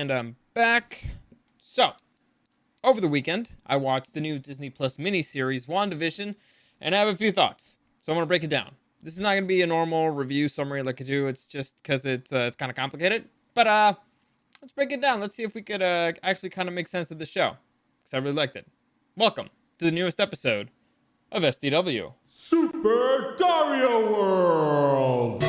and I'm back. So, over the weekend, I watched the new Disney Plus miniseries, WandaVision, and I have a few thoughts. So I'm going to break it down. This is not going to be a normal review summary like I do. It's just because it's kind of complicated. But let's break it down. Let's see if we could actually kind of make sense of the show, because I really liked it. Welcome to the newest episode of SDW. Super Dario World!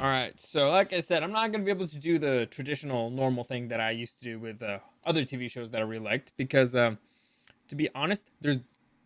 Alright, so like I said, I'm not going to be able to do the traditional normal thing that I used to do with other TV shows that I really liked, because to be honest,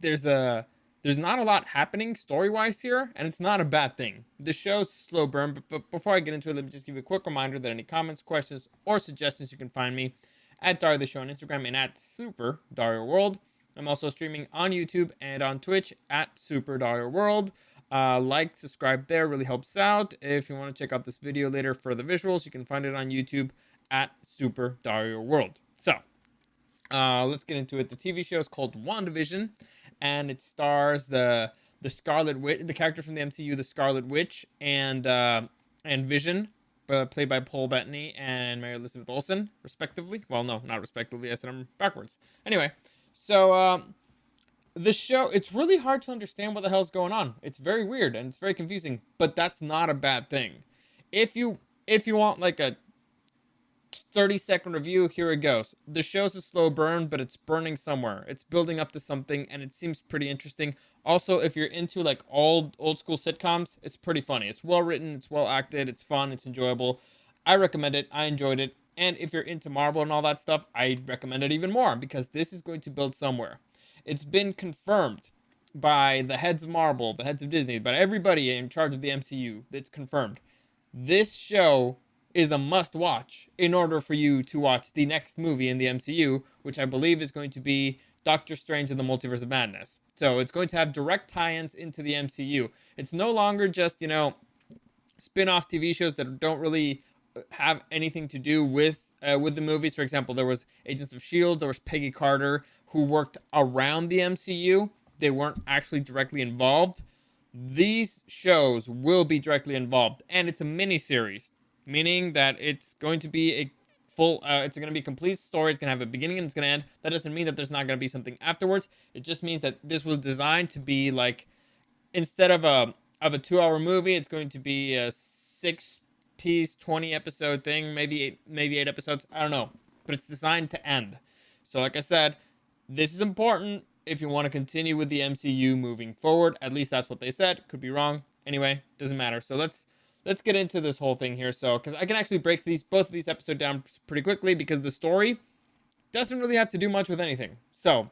there's not a lot happening story-wise here, and it's not a bad thing. The show's slow burn, but before I get into it, let me just give you a quick reminder that any comments, questions, or suggestions, you can find me at Dario the Show on Instagram and at Super Dario World. I'm also streaming on YouTube and on Twitch at Super Dario World. Like, subscribe there, really helps out. If you want to check out this video later for the visuals, you can find it on YouTube at Super Dario World. So, let's get into it. The TV show is called WandaVision, and it stars the Scarlet Witch, the character from the MCU, the Scarlet Witch, and Vision, played by Paul Bettany and Mary Elizabeth Olsen, respectively. Well, no, not respectively. I said them backwards. Anyway, so the show, it's really hard to understand what the hell's going on. It's very weird and it's very confusing, but that's not a bad thing. If you want like a 30-second review, here it goes. The show's a slow burn, but it's burning somewhere. It's building up to something, and it seems pretty interesting. Also, if you're into like old school sitcoms, it's pretty funny. It's well written, it's well acted, it's fun, it's enjoyable. I recommend it. I enjoyed it. And if you're into Marvel and all that stuff, I recommend it even more, because this is going to build somewhere. It's been confirmed by the heads of Marvel, the heads of Disney, by everybody in charge of the MCU. It's confirmed. This show is a must-watch in order for you to watch the next movie in the MCU, which I believe is going to be Doctor Strange in the Multiverse of Madness. So it's going to have direct tie-ins into the MCU. It's no longer just, spin-off TV shows that don't really have anything to do with the movies. For example, there was Agents of S.H.I.E.L.D., there was Peggy Carter, who worked around the MCU. They weren't actually directly involved. These shows will be directly involved, and it's a mini-series, meaning that it's going to be a full, it's going to be a complete story. It's going to have a beginning and it's going to end. That doesn't mean that there's not going to be something afterwards. It just means that this was designed to be like, instead of a 2-hour movie, it's going to be a 6-piece, 20-episode thing, maybe eight episodes. I don't know, but it's designed to end. So like I said, this is important if you want to continue with the MCU moving forward. At least that's what they said. Could be wrong. Anyway, doesn't matter. So let's get into this whole thing here. So, because I can actually break both of these episodes down pretty quickly, because the story doesn't really have to do much with anything. So,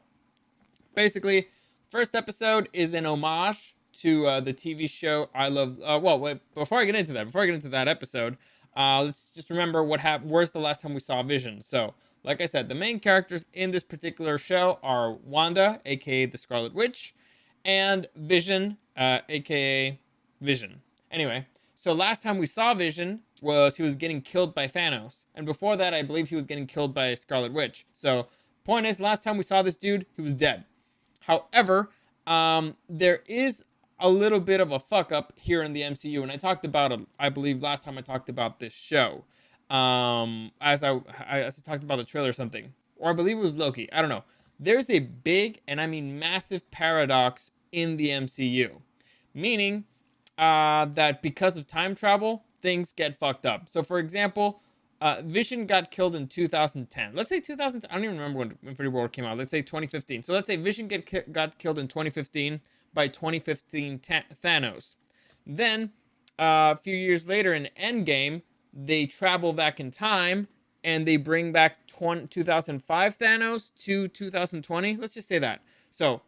basically, first episode is an homage to the TV show I love. Wait, before I get into that episode, let's just remember what happened. Where's the last time we saw Vision? So, like I said, the main characters in this particular show are Wanda, aka the Scarlet Witch, and Vision, aka Vision. Anyway, so last time we saw Vision was he was getting killed by Thanos, and before that, I believe he was getting killed by Scarlet Witch. So, point is, last time we saw this dude, he was dead. However, there is a little bit of a fuck up here in the MCU, and I talked about it, I believe, last time I talked about this show. As I talked about the trailer or something, or I believe it was Loki. I don't know. There's a big, and I mean massive, paradox in the MCU, meaning that because of time travel, things get fucked up. So, for example, Vision got killed in 2010. Let's say 2000. I don't even remember when Infinity War came out. Let's say 2015. So let's say Vision got killed in 2015 by 2015 Thanos. Then a few years later in Endgame, they travel back in time and they bring back 2005 Thanos to 2020. Let's just say that. So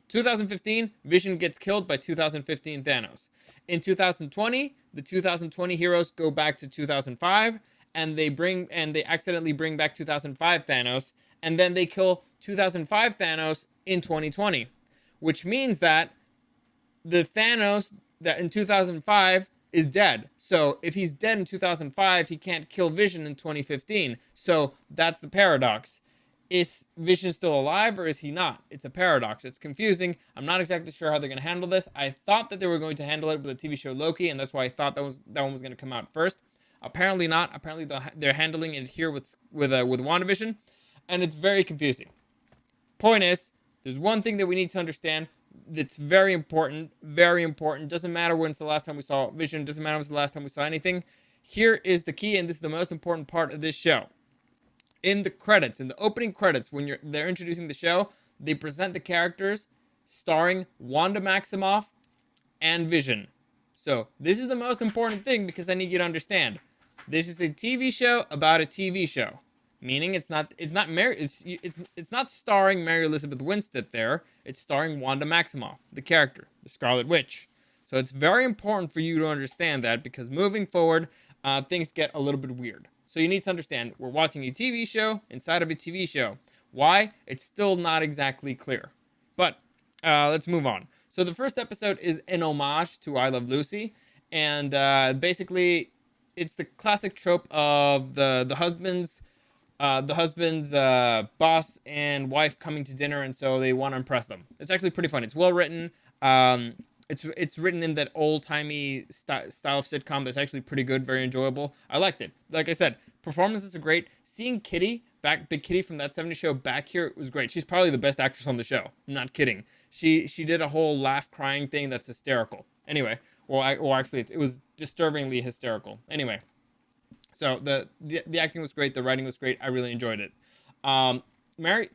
2015, Vision gets killed by 2015 Thanos. In 2020, the 2020 heroes go back to 2005, and they accidentally bring back 2005 Thanos, and then they kill 2005 Thanos in 2020, which means that the Thanos that in 2005 is dead. So if he's dead in 2005, he can't kill Vision in 2015. So that's the paradox. Is Vision still alive or is he not? It's a paradox. It's confusing. I'm not exactly sure how they're going to handle this. I thought that they were going to handle it with the TV show Loki, and that's why I thought that one was going to come out first. Apparently not. Apparently they're handling it here with WandaVision, and it's very confusing. Point is, there's one thing that we need to understand that's very important, very important. Doesn't matter when it's the last time we saw Vision, doesn't matter when it's the last time we saw anything. Here is the key, and this is the most important part of this show. In the credits, in the opening credits, when they're introducing the show, they present the characters starring Wanda Maximoff and Vision. So this is the most important thing because I need you to understand. This is a TV show about a TV show. Meaning it's not starring Mary Elizabeth Winstead there. It's starring Wanda Maximoff, the character, the Scarlet Witch. So it's very important for you to understand that because moving forward, things get a little bit weird. So you need to understand we're watching a TV show inside of a TV show. Why? It's still not exactly clear. But let's move on. So the first episode is an homage to I Love Lucy, and basically it's the classic trope of the husband's boss and wife coming to dinner, and so they want to impress them. It's actually pretty fun. It's well written. It's written in that old-timey style of sitcom that's actually pretty good, very enjoyable. I liked it. Like I said, performances are great. Seeing Big Kitty from That 70s Show back here was great. She's probably the best actress on the show. I'm not kidding. She did a whole laugh crying thing that's hysterical. Anyway, actually it was disturbingly hysterical. Anyway, so the acting was great. The writing was great. I really enjoyed it. Mary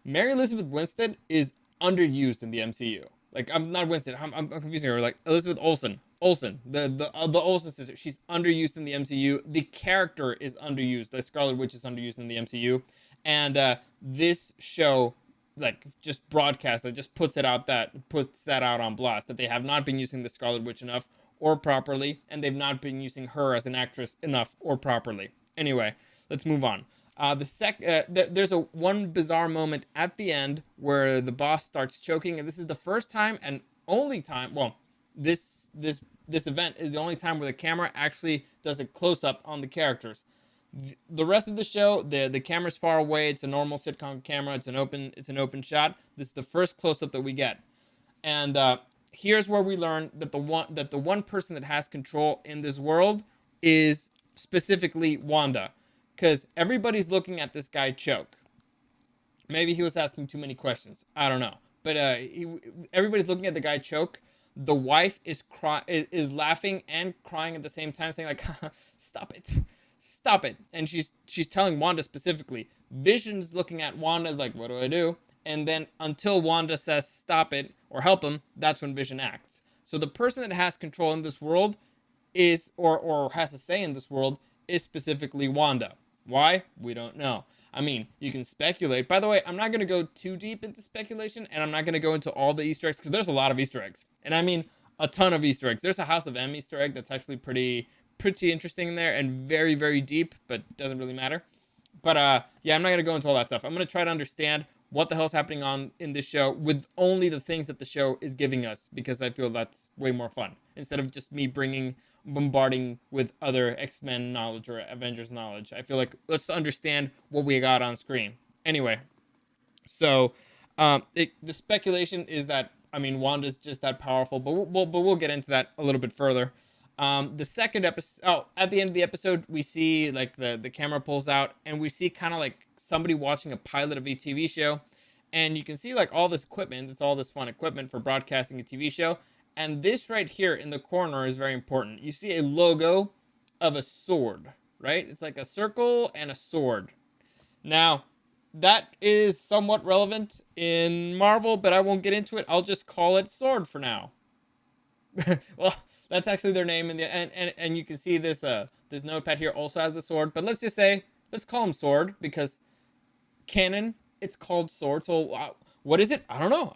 Elizabeth Winstead is underused in the MCU. Like, I'm not Winstead. I'm confusing her. Like, Elizabeth Olsen, the Olsen sister. She's underused in the MCU. The character is underused. The Scarlet Witch is underused in the MCU. And this show, like, just broadcast that just puts that out on blast that they have not been using the Scarlet Witch enough or properly, and they've not been using her as an actress enough or properly. Anyway, let's move on. There's one bizarre moment at the end where the boss starts choking, and this is the first time and only time. Well, this event is the only time where the camera actually does a close up on the characters. The rest of the show, the camera's far away. It's a normal sitcom camera. It's an open shot. This is the first close up that we get, and here's where we learn that the one person that has control in this world is specifically Wanda. Because everybody's looking at this guy choke. Maybe he was asking too many questions. I don't know. But everybody's looking at the guy choke. The wife is laughing and crying at the same time, saying like, "Stop it, stop it!" And she's telling Wanda specifically. Vision's looking at Wanda is like, "What do I do?" And then until Wanda says stop it or help him, that's when Vision acts. So the person that has control in this world is or has a say in this world is specifically Wanda. Why? We don't know. I mean, you can speculate. By the way, I'm not going to go too deep into speculation, and I'm not going to go into all the Easter eggs, because there's a lot of Easter eggs. And I mean, a ton of Easter eggs. There's a House of M Easter egg that's actually pretty interesting in there, and very, very deep, but doesn't really matter. But yeah, I'm not going to go into all that stuff. I'm going to try to understand what the hell's happening in this show with only the things that the show is giving us, because I feel that's way more fun, instead of just me bombarding with other X-Men knowledge or Avengers knowledge. I feel like let's understand what we got on screen. Anyway, so the speculation is that, I mean, Wanda's just that powerful, but we'll get into that a little bit further. The second episode, at the end of the episode, we see like the camera pulls out, and we see kind of like somebody watching a pilot of a TV show, and you can see like all this equipment. It's all this fun equipment for broadcasting a TV show. And this right here in the corner is very important. You see a logo of a sword, right? It's like a circle and a sword. Now, that is somewhat relevant in Marvel, but I won't get into it. I'll just call it Sword for now. Well, that's actually their name, and you can see this this notepad here also has the sword. But let's call him Sword, because canon, it's called Sword. So what is it? I don't know.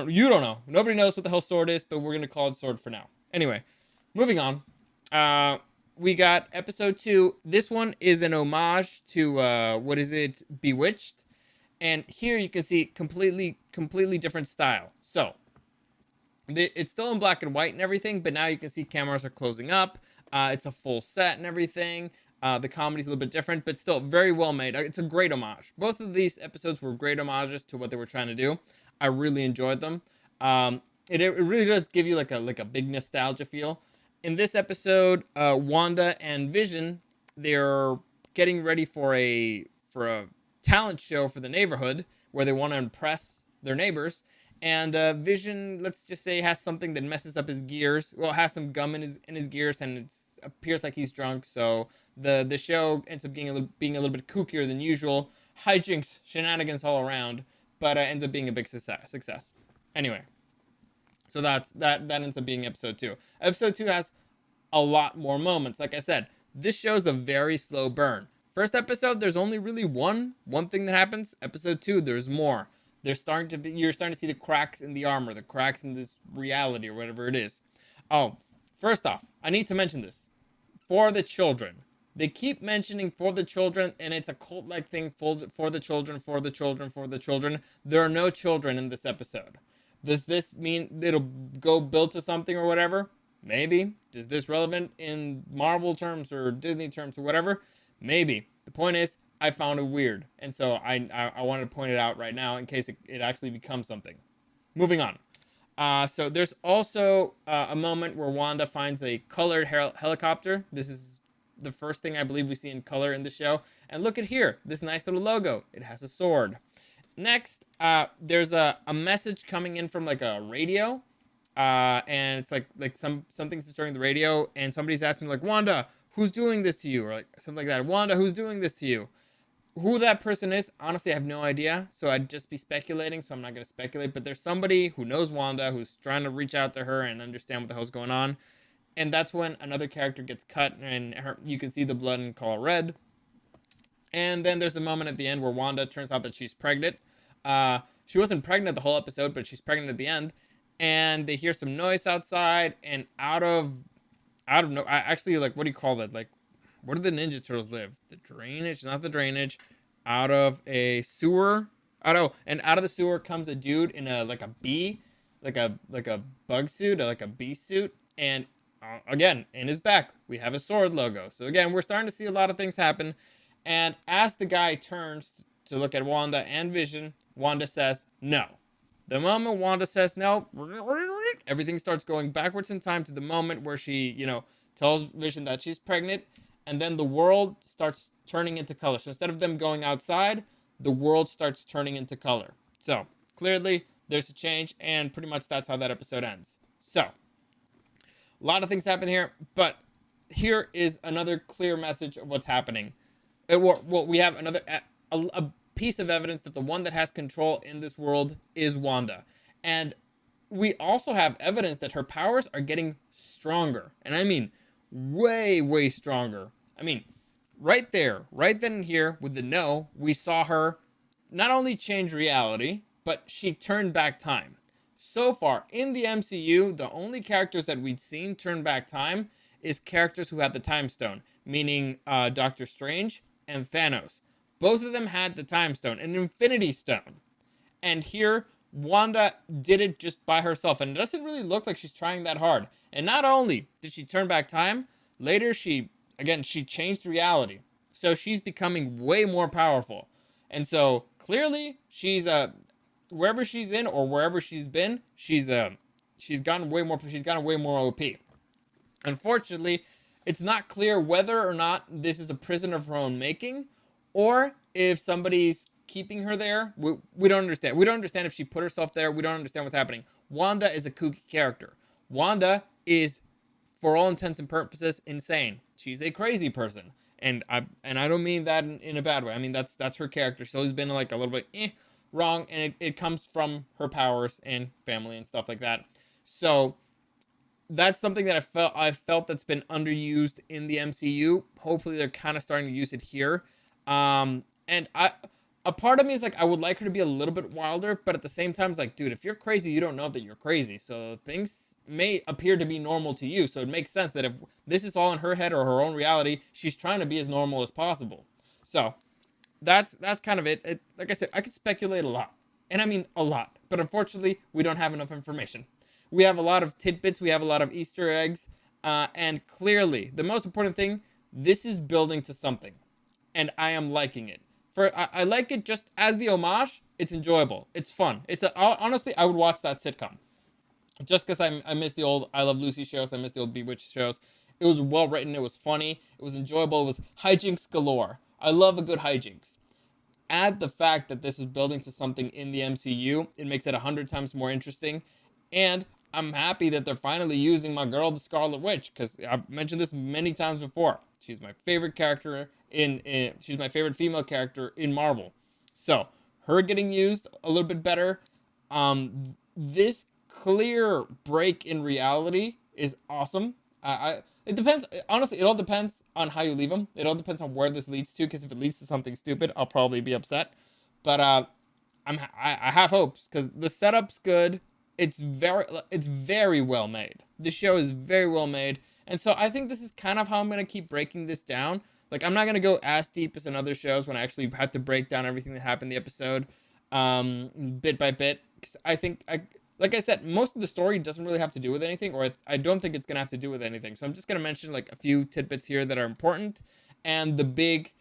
You don't know. Nobody knows what the hell Sword is, but we're going to call it Sword for now. Anyway, moving on. We got episode 2. This one is an homage to, Bewitched. And here you can see completely different style. So, It's still in black and white and everything, but now you can see cameras are closing up. It's a full set and everything. The comedy's a little bit different, but still very well made. It's a great homage. Both of these episodes were great homages to what they were trying to do. I really enjoyed them. It really does give you like a big nostalgia feel. In this episode, Wanda and Vision, they're getting ready for a talent show for the neighborhood where they want to impress their neighbors. And Vision, let's just say, has something that messes up his gears. Well, has some gum in his gears, and it appears like he's drunk. So the show ends up being a little bit kookier than usual. Hijinks, shenanigans all around, but ends up being a big success. Anyway, so that ends up being episode 2. Episode 2 has a lot more moments. Like I said, this show's a very slow burn. First episode, there's only really one thing that happens. Episode 2, there's more. You're starting to see the cracks in the armor, the cracks in this reality or whatever it is. Oh, first off, I need to mention this. For the children. They keep mentioning for the children, and it's a cult-like thing, for the children, for the children, for the children. There are no children in this episode. Does this mean it'll go build to something or whatever? Maybe. Is this relevant in Marvel terms or Disney terms or whatever? Maybe. The point is, I found it weird, and so I wanted to point it out right now in case it actually becomes something. Moving on. So there's also a moment where Wanda finds a colored helicopter. This is the first thing I believe we see in color in the show. And look at here, this nice little logo. It has a sword. Next, there's a message coming in from like a radio. And it's like something's destroying the radio, and somebody's asking like, Wanda, who's doing this to you? Or like something like that. Wanda, who's doing this to you? Who that person is, honestly, I have no idea. So I'd just be speculating, so I'm not going to speculate. But there's somebody who knows Wanda, who's trying to reach out to her and understand what the hell's going on. And that's when another character gets cut, and you can see the blood and call red. And then there's a moment at the end where Wanda turns out that she's pregnant. She wasn't pregnant the whole episode, but she's pregnant at the end. And they hear some noise outside, and out of no, actually, like, what do you call that? Like, where do the Ninja Turtles live? The drainage, not the drainage. Out of a sewer. And out of the sewer comes a dude in a bee, like a bug suit, or like a bee suit, and again, in his back we have a sword logo. So again, we're starting to see a lot of things happen. And as the guy turns to look at Wanda and Vision, Wanda says no. The moment Wanda says no, everything starts going backwards in time to the moment where she, tells Vision that she's pregnant, and then the world starts turning into color. So instead of them going outside, the world starts turning into color. So clearly there's a change, and pretty much that's how that episode ends. So a lot of things happen here, but here is another clear message of what's happening. We have another a piece of evidence that the one that has control in this world is Wanda. And we also have evidence that her powers are getting stronger. And I mean, way, way stronger. I mean, right there, right then and here with the no, we saw her not only change reality, but she turned back time. So far in the MCU, the only characters that we'd seen turn back time is characters who had the time stone, meaning Doctor Strange and Thanos. Both of them had the time stone, an infinity stone. And here, Wanda did it just by herself. And it doesn't really look like she's trying that hard. And not only did she turn back time, later she changed reality. So she's becoming way more powerful. And so clearly she's wherever she's in or wherever she's been, she's gotten way more OP. Unfortunately, it's not clear whether or not this is a prison of her own making, or if somebody's keeping her there. We don't understand. We don't understand if she put herself there. We don't understand what's happening. Wanda is a kooky character. Wanda is, for all intents and purposes, insane. She's a crazy person. And I don't mean that in a bad way. I mean, that's her character. She's always been like a little bit wrong, and it comes from her powers and family and stuff like that. So that's something that I felt that's been underused in the MCU. Hopefully they're kind of starting to use it here. And a part of me is like, I would like her to be a little bit wilder, but at the same time, it's like, dude, if you're crazy, you don't know that you're crazy. So things may appear to be normal to you. So it makes sense that if this is all in her head or her own reality, she's trying to be as normal as possible. So that's kind of it. Like I said, I could speculate a lot, and I mean a lot, but unfortunately, we don't have enough information. We have a lot of tidbits, we have a lot of Easter eggs, and clearly, the most important thing, this is building to something, and I am liking it. I like it just as the homage. It's enjoyable. It's fun. Honestly, I would watch that sitcom just because I miss the old I Love Lucy shows. I miss the old Bewitched shows. It was well written. It was funny. It was enjoyable. It was hijinks galore. I love a good hijinks. Add the fact that this is building to something in the MCU. It makes it 100 times more interesting. And I'm happy that they're finally using my girl, the Scarlet Witch, because I've mentioned this many times before. She's my favorite character she's my favorite female character in Marvel. So her getting used a little bit better. This clear break in reality is awesome. It depends. Honestly, it all depends on how you leave them. It all depends on where this leads to. Because if it leads to something stupid, I'll probably be upset. But I have hopes because the setup's good. It's very well made. The show is very well made, and so I think this is kind of how I'm gonna keep breaking this down. Like, I'm not gonna go as deep as in other shows when I actually have to break down everything that happened in the episode, bit by bit. Because like I said, most of the story doesn't really have to do with anything, or I don't think it's gonna have to do with anything. So I'm just gonna mention like a few tidbits here that are important, and the big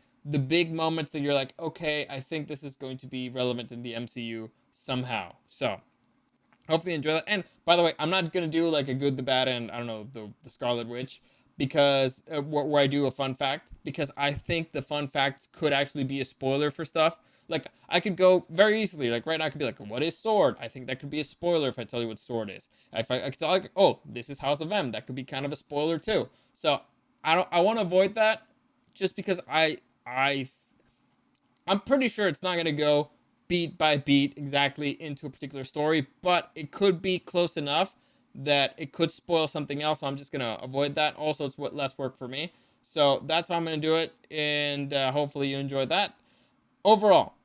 moments that you're like, okay, I think this is going to be relevant in the MCU somehow. So hopefully you enjoy that. And by the way, I'm not gonna do like a good, the bad, and I don't know, the Scarlet Witch, because where I do a fun fact, because I think the fun facts could actually be a spoiler for stuff. Like, I could go very easily, like right now I could be like, what is sword? I think that could be a spoiler if I tell you what sword is. If I could tell, like, oh, this is House of M, that could be kind of a spoiler too. So I want to avoid that, just because I'm pretty sure it's not gonna go beat by beat exactly into a particular story, but it could be close enough that it could spoil something else. So I'm just gonna avoid that. Also, it's less work for me. So that's how I'm gonna do it, and hopefully you enjoyed that. Overall,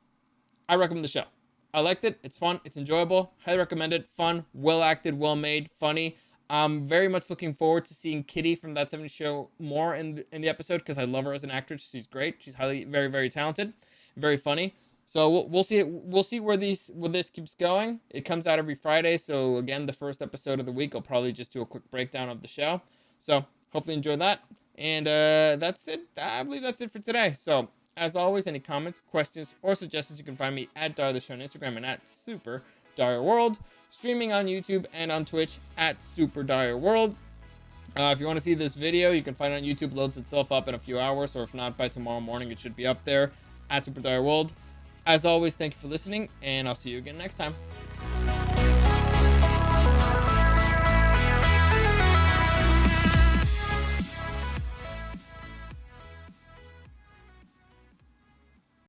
I recommend the show. I liked it. It's fun. It's enjoyable. Highly recommend it. Fun, well acted, well made, funny. I'm very much looking forward to seeing Kitty from That 70s Show more in the episode, because I love her as an actress. She's great. She's very, very talented, very funny. So we'll see. We'll see where this keeps going. It comes out every Friday. So again, the first episode of the week, I'll probably just do a quick breakdown of the show. So hopefully you enjoy that. And that's it. I believe that's it for today. So as always, any comments, questions, or suggestions, you can find me at Dario the Show on Instagram and at Super Dario World. Streaming on YouTube and on Twitch at Super Dario World. If you want to see this video, you can find it on YouTube. Loads itself up in a few hours, or if not, by tomorrow morning, it should be up there at Super Dario World. As always, thank you for listening, and I'll see you again next time.